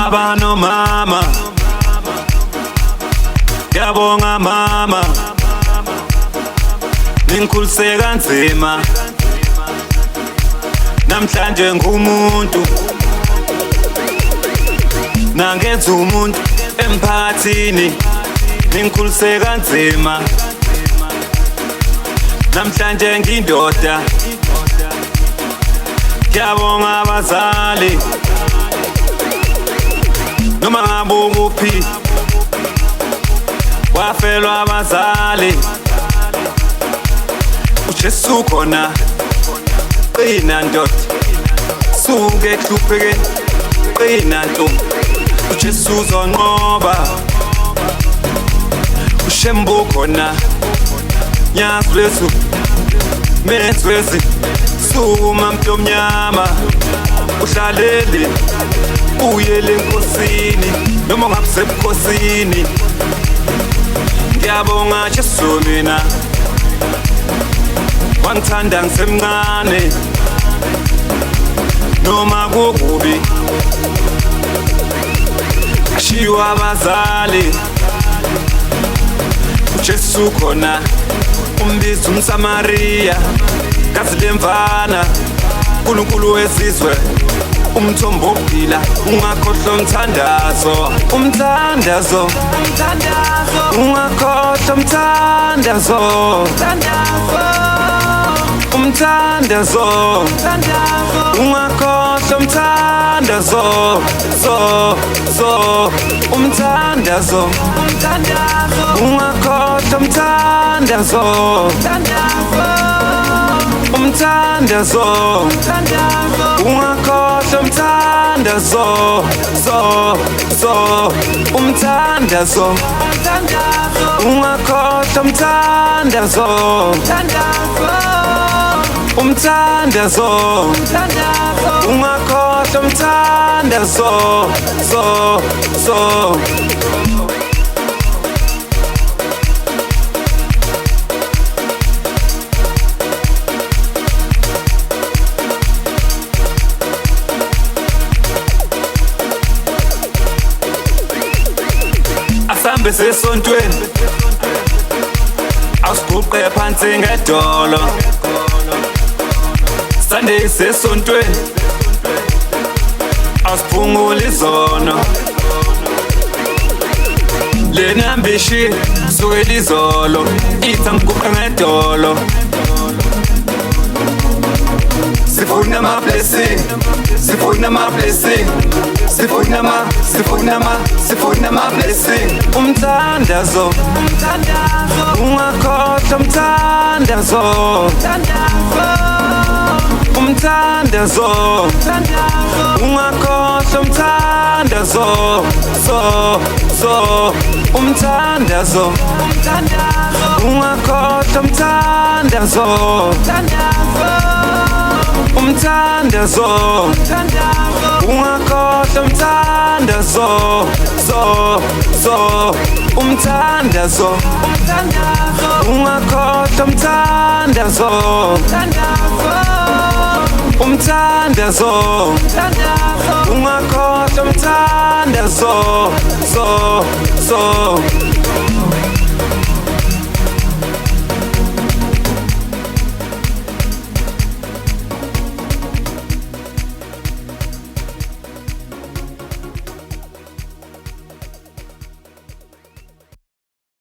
baba no mama, ngiyabonga mama, ningikhulise kanzima, namhlanje ngumuntu, nangenza umuntu emphakathini, ningikhulise kanzima, namhlanje ngindoda, ngiyabonga abazali, noma ngabe ukuphi wafelwa abazali, uJesu khona qina ndoda, suke ehluphekeni qina ntombi, uJesu uzonqoba, uShembu khona nyazi lwethu menzi wezi, suma mntu omnyama, uhlalele uyele enkosini, noma ngabe sebukhosini, ngiyabonga Jesu mina, wangithanda ngisemncane, noma kukubi, ngashiwa abazali, uJesu khona umbiza umSamariya, kazi lemvana, uNkulunkulu wezizwe, umthombo wokuphila, ungakhohlwa uMthandazo, uMthandazo, ungakhohlwa uMthandazo, uMthandazo, ungakhohlwa uMthandazo, uMthandazo, ungakhohlwa uMthandazo, uMthandazo, ungakhohlwa uMthandazo, uMthandazo, ungakhohlwa uMthandazo, uMthandazo, ungakhohlwa uMthandazo, asambe sesontweni, awusiguqe phansi ngedolo, Sunday sesontweni, awusiphungule izono, lena mbishi sukela izolo, ithi angiguqe ngedolo, sifuna ama-blessing, sifuna ama-blessing, sifuna ama-blessing, uMthandazo, ungakhohlwa uMthandazo, uMthandazo, ungakhohlwa uMthandazo, uMthandazo, ungakhohlwa uMthandazo, uMthandazo, ungakhohlwa uMthandazo, uMthandazo, ungakhohlwa uMthandazo, uMthandazo, ungakhohlwa uMthandazo,